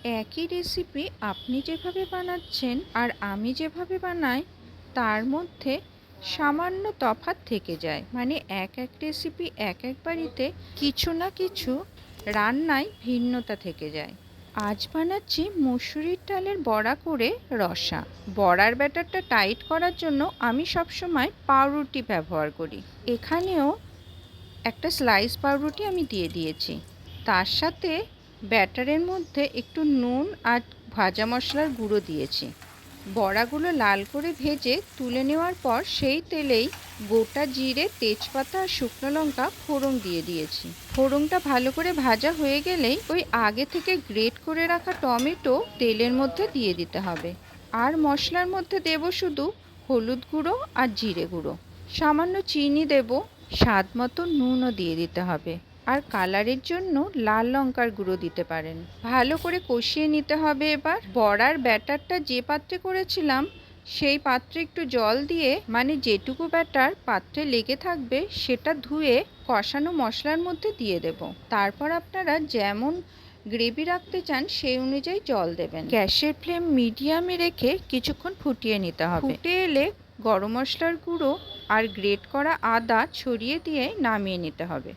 একই রেসিপি আপনি যেভাবে বানাচ্ছেন আর আমি যেভাবে বানাই তার মধ্যে সামান্য তফাৎ থেকে যায়। মানে এক এক রেসিপি এক এক বাড়িতে কিছু না কিছু রান্নায় ভিন্নতা থেকে যায়। আজ বানাচ্ছি মসুরির ডালের বড়া করে রসা। বড়ার ব্যাটারটা টাইট করার জন্য আমি সবসময় পাউরুটি ব্যবহার করি। এখানেও একটা স্লাইস পাউরুটি আমি দিয়ে দিয়েছি। তার সাথে ব্যাটারের মধ্যে একটু নুন আর ভাজা মশলার গুঁড়ো দিয়েছি। বড়াগুলো লাল করে ভেজে তুলে নেওয়ার পর সেই তেলেই গোটা জিরে, তেজপাতা আর শুকনো লঙ্কা ফোড়ন দিয়ে দিয়েছি। ফোড়নটা ভালো করে ভাজা হয়ে গেলেই ওই আগে থেকে গ্রেট করে রাখা টমেটো তেলের মধ্যে দিয়ে দিতে হবে। আর মশলার মধ্যে দেব শুধু হলুদ গুঁড়ো আর জিরে গুঁড়ো, সামান্য চিনি দেব, স্বাদ মতো নুনও দিয়ে দিতে হবে। আর কালারের জন্য লাল লঙ্কার গুঁড়ো দিতে পারেন। ভালো করে কষিয়ে নিতে হবে। এবার বড়ার ব্যাটারটা যে পাত্রে করেছিলাম সেই পাত্রে একটু জল দিয়ে, মানে যেটুকু ব্যাটার পাত্রে লেগে থাকবে সেটা ধুয়ে কষানো মশলার মধ্যে দিয়ে দেব। তারপর আপনারা যেমন গ্রেভি রাখতে চান সেই অনুযায়ী জল দেবেন। গ্যাসের ফ্লেম মিডিয়ামে রেখে কিছুক্ষণ ফুটিয়ে নিতে হবে। ফুটে এলে গরম মশলার গুঁড়ো আর গ্রেট করা আদা ছড়িয়ে দিয়ে নামিয়ে নিতে হবে।